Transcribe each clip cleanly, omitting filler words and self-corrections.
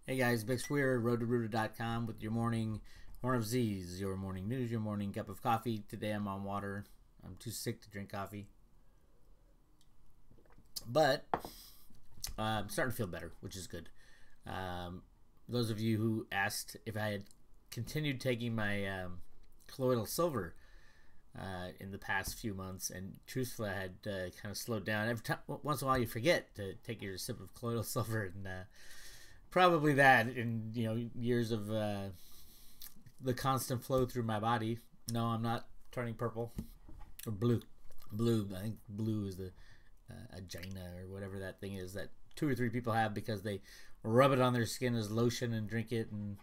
Hey guys, Bix Weir, roadtoroota.com with your morning Horn of Z's, your morning news, your morning cup of coffee. Today I'm on water. I'm too sick to drink coffee. But I'm starting to feel better, which is good. Those of you who asked if I had continued taking my colloidal silver in the past few months, and truthfully I had kind of slowed down. Every time, once in a while you forget to take your sip of colloidal silver, and probably that in years of the constant flow through my body. No, I'm not turning purple or blue. Blue, I think blue is the agina or whatever that thing is that 2 or 3 people have because they rub it on their skin as lotion and drink it, and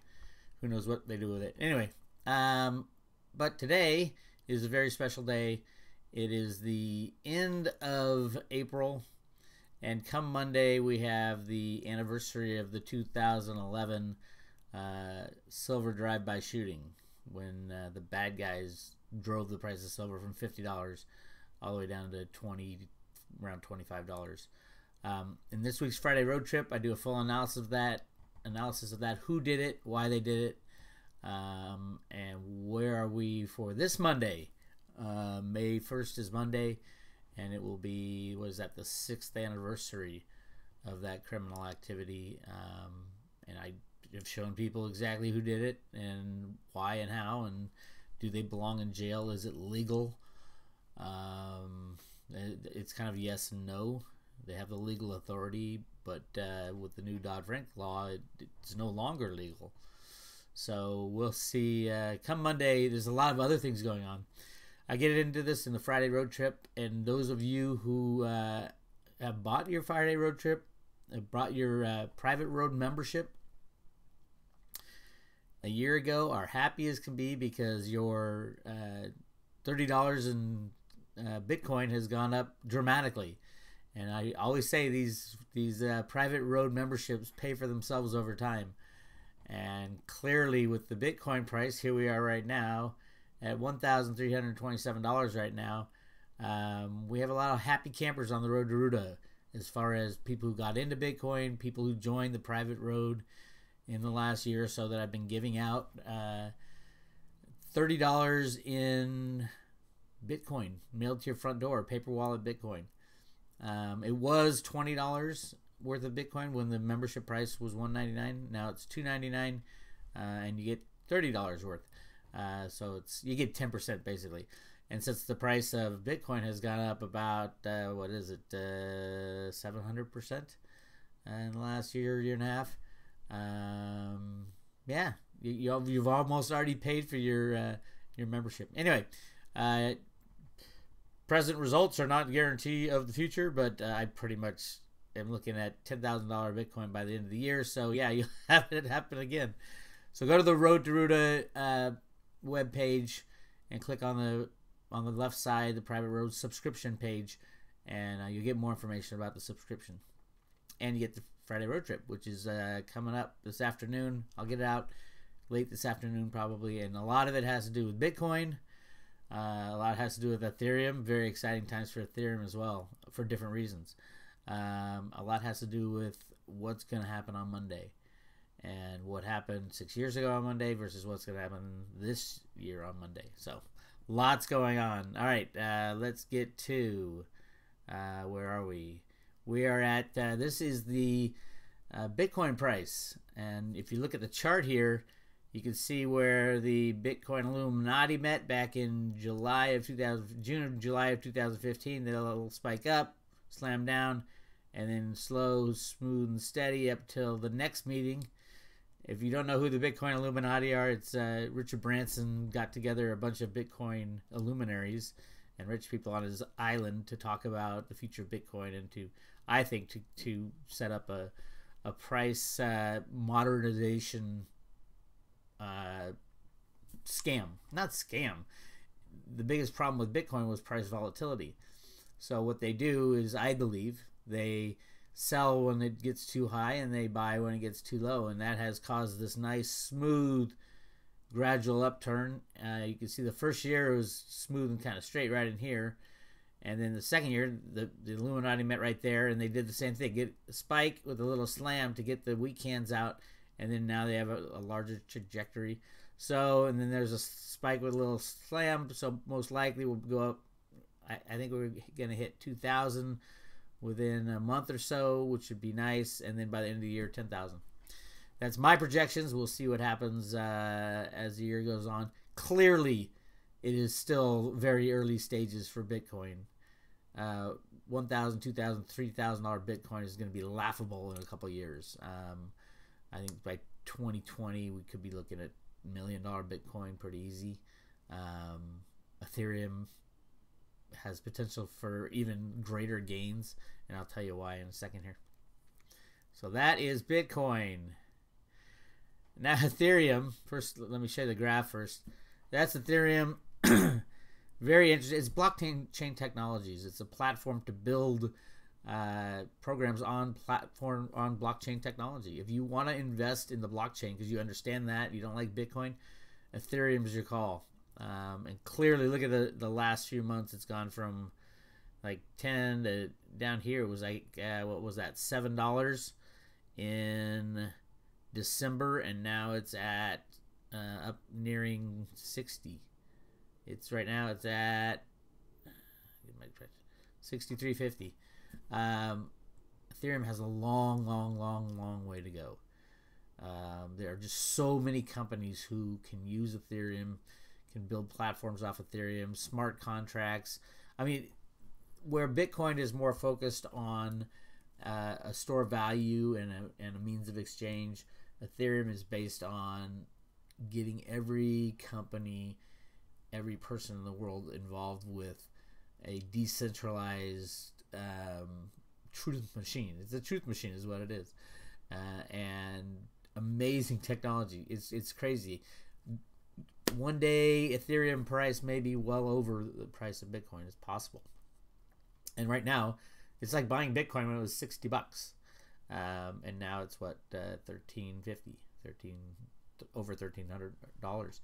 who knows what they do with it. Anyway, but today is a very special day. It is the end of April, and come Monday we have the anniversary of the 2011 silver drive-by shooting, when the bad guys drove the price of silver from $50 all the way down to around $25. In this week's Friday Road Trip, I do a full analysis of that, who did it, why they did it, and where are we for this Monday. May 1st is Monday, and it will be, what is that, the 6th anniversary of that criminal activity. And I have shown people exactly who did it and why and how, and do they belong in jail? Is it legal? It's kind of yes and no. They have the legal authority, but with the new Dodd-Frank law, it's no longer legal. So we'll see. Come Monday, there's a lot of other things going on. I get into this in the Friday Road Trip, and those of you who have bought your Friday Road Trip, have brought your private road membership a year ago, are happy as can be because your $30 in Bitcoin has gone up dramatically. And I always say these private road memberships pay for themselves over time. And clearly with the Bitcoin price, here we are right now at $1,327 right now. We have a lot of happy campers on the road to Ruta, as far as people who got into Bitcoin, people who joined the private road in the last year or so that I've been giving out $30 in Bitcoin mailed to your front door, paper wallet Bitcoin. It was $20 worth of Bitcoin when the membership price was $199. Now it's $299, and you get $30 worth. So you get 10% basically. And since the price of Bitcoin has gone up about 700% in the last year and a half, yeah, you've almost already paid for your membership. Anyway, present results are not a guarantee of the future, but I pretty much am looking at $10,000 Bitcoin by the end of the year. So yeah, you'll have it happen again. So go to the Road to Ruta web page and click on the left side, the private road subscription page, and you'll get more information about the subscription. And you get the Friday Road Trip, which is coming up this afternoon. I'll get it out late this afternoon probably, and a lot of it has to do with Bitcoin. A lot has to do with Ethereum. Very exciting times for Ethereum as well, for different reasons. A lot has to do with what's going to happen on Monday, and what happened 6 years ago on Monday versus what's going to happen this year on Monday. So lots going on. All right, let's get to where are we? We are at this is the Bitcoin price, and if you look at the chart here, you can see where the Bitcoin Illuminati met back in June and July of 2015. They will spike up, slam down, and then slow, smooth, and steady up till the next meeting. If you don't know who the Bitcoin Illuminati are, it's Richard Branson got together a bunch of Bitcoin illuminaries and rich people on his island to talk about the future of Bitcoin, and I think to set up a price modernization scam. Not scam. The biggest problem with Bitcoin was price volatility. So what they do is, I believe, they sell when it gets too high and they buy when it gets too low, and that has caused this nice, smooth, gradual upturn. You can see the first year it was smooth and kind of straight right in here, and then the second year the Illuminati met right there, and they did the same thing, get a spike with a little slam to get the weak hands out, and then now they have a larger trajectory. So, and then there's a spike with a little slam. So most likely we'll go up. I think we're going to hit 2,000 within a month or so, which would be nice. And then by the end of the year, 10,000. That's my projections. We'll see what happens as the year goes on. Clearly, it is still very early stages for Bitcoin. $1,000, $2,000, $3,000 Bitcoin is going to be laughable in a couple of years. I think by 2020 we could be looking at $1 million Bitcoin pretty easy. Ethereum has potential for even greater gains, and I'll tell you why in a second here. So that is Bitcoin. Now Ethereum. First, let me show you the graph first. That's Ethereum. Very interesting. It's blockchain technologies. It's a platform to build programs on blockchain technology. If you want to invest in the blockchain because you understand that, you don't like Bitcoin, Ethereum is your call. And clearly, look at the last few months. It's gone from like 10 to down here. It was like what was that, $7 in December, and now it's at up nearing 60. It's right now it's at 63.50. Ethereum has a long way to go. There are just so many companies who can use Ethereum, can build platforms off Ethereum, smart contracts. I mean, where Bitcoin is more focused on a store of value and a means of exchange, Ethereum is based on getting every company, every person in the world involved with a decentralized truth machine. It's a truth machine is what it is. And amazing technology. It's crazy. One day Ethereum price may be well over the price of Bitcoin. It's possible. And right now it's like buying Bitcoin when it was $60. And now it's what, $13.50, over $1,300.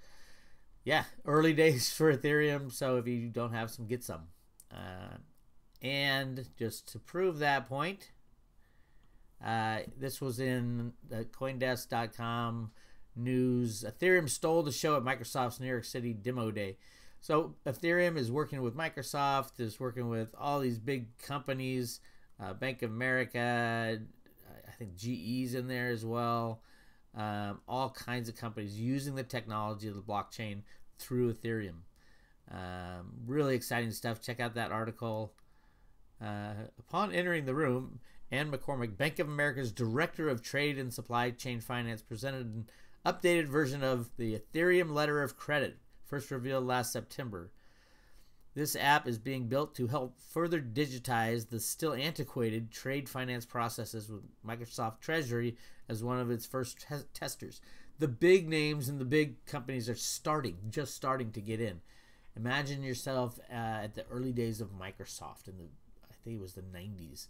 Yeah, early days for Ethereum. So if you don't have some, get some. And just to prove that point, this was in the CoinDesk.com news. Ethereum stole the show at Microsoft's New York City demo day. So Ethereum is working with Microsoft, is working with all these big companies, Bank of America, I think GE's in there as well. All kinds of companies using the technology of the blockchain through Ethereum. Really exciting stuff. Check out that article. Upon entering the room, Ann McCormick, Bank of America's Director of Trade and Supply Chain Finance, presented an updated version of the Ethereum Letter of Credit, first revealed last September. This app is being built to help further digitize the still antiquated trade finance processes, with Microsoft Treasury as one of its first testers. The big names and the big companies are just starting to get in. Imagine yourself at the early days of Microsoft in I think it was the 90s.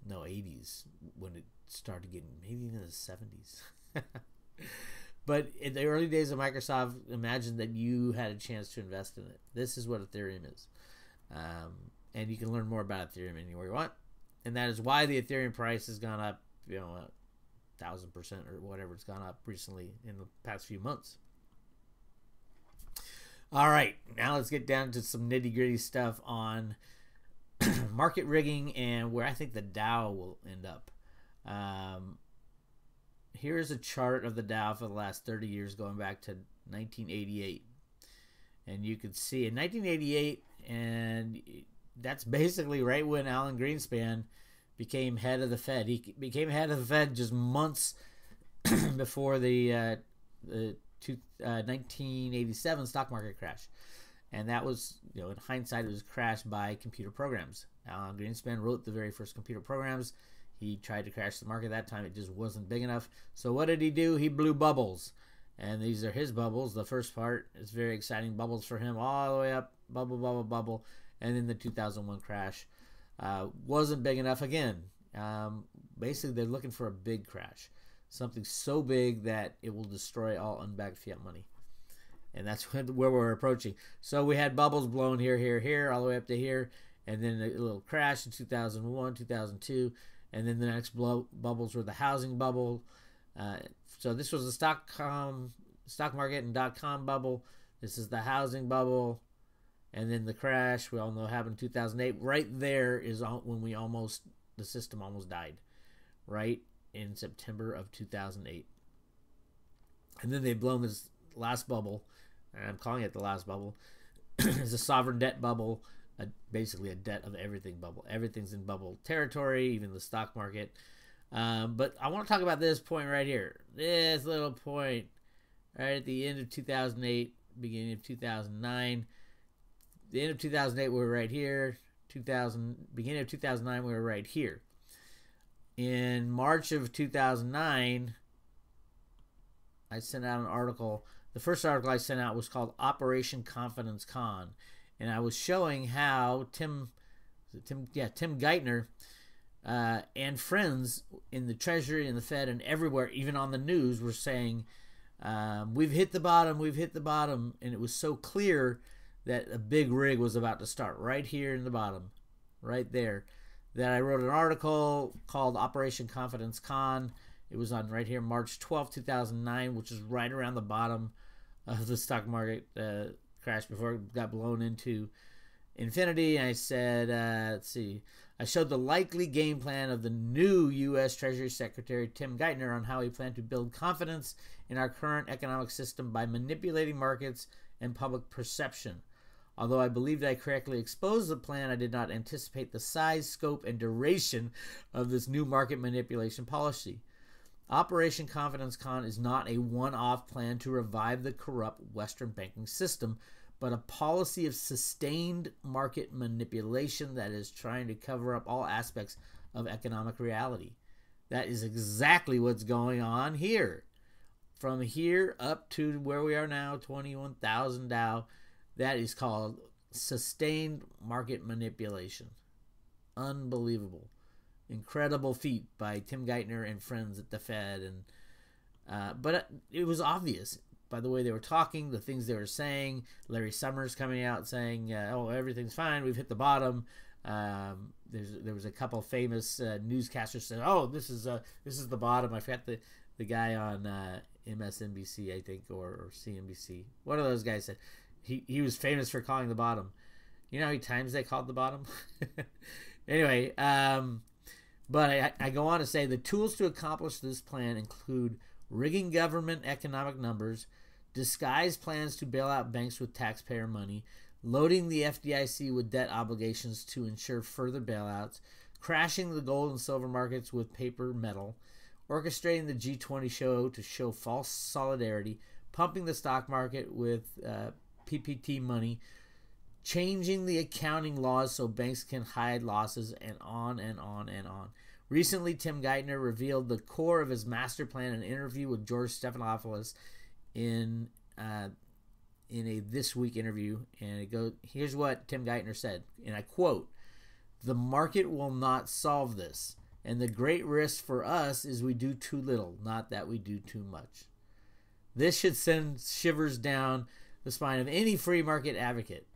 No, 80s, when it started getting, maybe even the 70s. But in the early days of Microsoft, imagine that you had a chance to invest in it. This is what Ethereum is. And you can learn more about Ethereum anywhere you want. And that is why the Ethereum price has gone up, 1,000% or whatever it's gone up recently in the past few months. All right, now let's get down to some nitty-gritty stuff on market rigging and where I think the Dow will end up. Here's a chart of the Dow for the last 30 years going back to 1988. And you can see in 1988, and that's basically right when Alan Greenspan became head of the Fed. He became head of the Fed just months before the 1987 stock market crash. And that was, in hindsight, it was crashed by computer programs. Alan Greenspan wrote the very first computer programs. He tried to crash the market that time. It just wasn't big enough. So what did he do? He blew bubbles. And these are his bubbles. The first part is very exciting. Bubbles for him all the way up. Bubble, bubble, bubble. And then the 2001 crash wasn't big enough again. Basically, they're looking for a big crash. Something so big that it will destroy all unbacked fiat money. And that's where we're approaching. So we had bubbles blown here, all the way up to here. And then a little crash in 2001, 2002. And then the next bubbles were the housing bubble, So this was the stock market and .com bubble. This is the housing bubble. And then the crash, we all know, happened in 2008. Right there is when the system almost died. Right in September of 2008. And then they've blown this last bubble, and I'm calling it the last bubble. It's a sovereign debt bubble, basically a debt of everything bubble. Everything's in bubble territory, even the stock market. But I want to talk about this point right here. This little point right at the end of 2008, beginning of 2009. The end of 2008, we were right here. Beginning of 2009, we were right here. In March of 2009, I sent out an article. The first article I sent out was called Operation Confidence Con. And I was showing how Tim Geithner and friends in the Treasury and the Fed and everywhere, even on the news, were saying, we've hit the bottom. And it was so clear that a big rig was about to start right here in the bottom, right there, that I wrote an article called Operation Confidence Con. It was on right here, March 12, 2009, which is right around the bottom of the stock market crash before it got blown into infinity. And I said, let's see, I showed the likely game plan of the new U.S. Treasury Secretary Tim Geithner on how he planned to build confidence in our current economic system by manipulating markets and public perception. Although I believed I correctly exposed the plan, I did not anticipate the size, scope, and duration of this new market manipulation policy. Operation Confidence Con is not a one-off plan to revive the corrupt Western banking system, but a policy of sustained market manipulation that is trying to cover up all aspects of economic reality. That is exactly what's going on here. From here up to where we are now, 21,000 Dow, that is called sustained market manipulation. Unbelievable. Incredible feat by Tim Geithner and friends at the Fed, but it was obvious by the way they were talking, the things they were saying. Larry Summers coming out saying, "Oh, everything's fine. We've hit the bottom." There was a couple famous newscasters saying, "Oh, this is the bottom." I forgot the guy on MSNBC, I think, or CNBC. One of those guys said he was famous for calling the bottom. You know how many times they called the bottom? Anyway. But I go on to say the tools to accomplish this plan include rigging government economic numbers, disguise plans to bail out banks with taxpayer money, loading the FDIC with debt obligations to ensure further bailouts, crashing the gold and silver markets with paper metal, orchestrating the G20 show to show false solidarity, pumping the stock market with PPP money, changing the accounting laws so banks can hide losses, and on and on and on. Recently, Tim Geithner revealed the core of his master plan in an interview with George Stephanopoulos in a This Week interview. And it goes, here's what Tim Geithner said, and I quote, "The market will not solve this, and the great risk for us is we do too little, not that we do too much." This should send shivers down the spine of any free market advocate.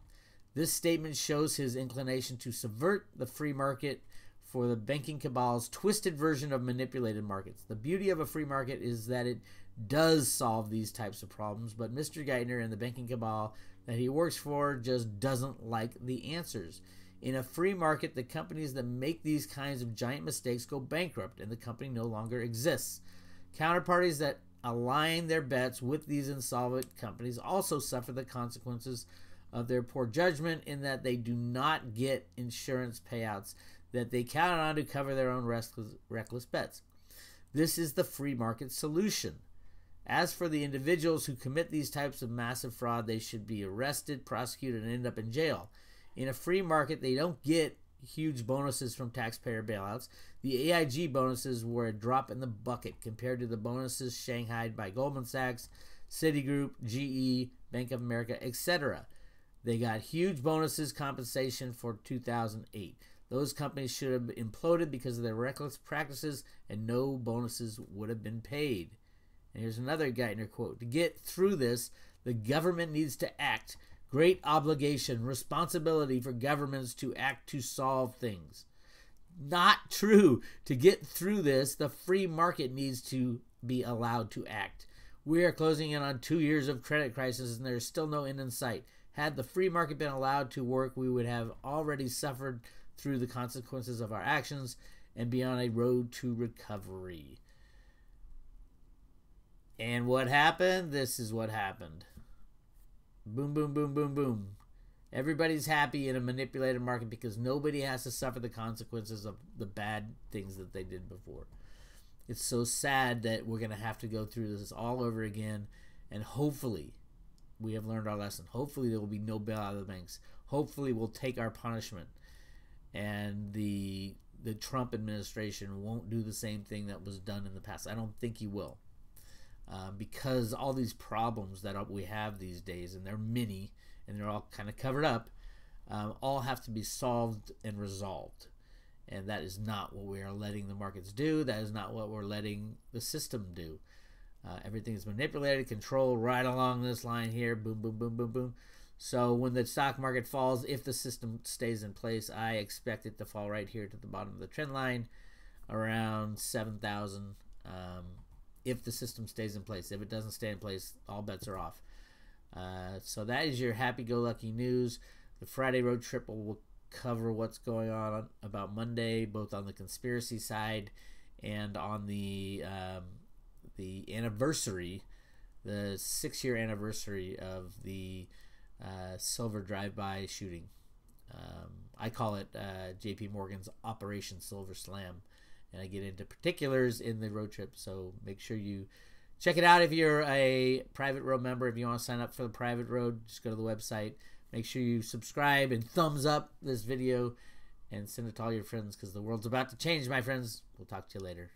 This statement shows his inclination to subvert the free market for the banking cabal's twisted version of manipulated markets. The beauty of a free market is that it does solve these types of problems, but Mr. Geithner and the banking cabal that he works for just doesn't like the answers. In a free market, the companies that make these kinds of giant mistakes go bankrupt and the company no longer exists. Counterparties that align their bets with these insolvent companies also suffer the consequences of their poor judgment in that they do not get insurance payouts that they count on to cover their own reckless bets. This is the free market solution. As for the individuals who commit these types of massive fraud, they should be arrested, prosecuted, and end up in jail. In a free market, they don't get huge bonuses from taxpayer bailouts. The AIG bonuses were a drop in the bucket compared to the bonuses shanghaied by Goldman Sachs, Citigroup, GE, Bank of America, etc. They got huge bonuses compensation for 2008. Those companies should have imploded because of their reckless practices, and no bonuses would have been paid. And here's another Geithner quote. "To get through this, the government needs to act. Great obligation, responsibility for governments to act to solve things." not true. To get through this, the free market needs to be allowed to act. We are closing in on 2 years of credit crisis, and there's still no end in sight. Had the free market been allowed to work, we would have already suffered through the consequences of our actions and be on a road to recovery. And what happened? This is what happened. Boom, boom, boom, boom, boom. Everybody's happy in a manipulated market because nobody has to suffer the consequences of the bad things that they did before. It's so sad that we're going to have to go through this all over again, and hopefully we have learned our lesson. Hopefully there will be no bailout of the banks. Hopefully we'll take our punishment, and the Trump administration won't do the same thing that was done in the past. I don't think he will, because all these problems that we have these days, and they're many, and they're all kind of covered up, all have to be solved and resolved. And that is not what we are letting the markets do. That is not what we're letting the system do. Everything is manipulated, controlled right along this line here. Boom, boom, boom, boom, boom. So when the stock market falls, if the system stays in place, I expect it to fall right here to the bottom of the trend line, around 7,000. If the system stays in place. If it doesn't stay in place, all bets are off. So that is your happy-go-lucky news. The Friday road trip will cover what's going on about Monday, both on the conspiracy side and on the anniversary, the 6-year anniversary of the Silver drive-by shooting. I call it J.P. Morgan's Operation Silver Slam, and I get into particulars in the road trip. So make sure you check it out. If you're a Private Road member, if you want to sign up for the Private Road, just go to the website. Make sure you subscribe and thumbs up this video and send it to all your friends, because the world's about to change, my friends. We'll talk to you later.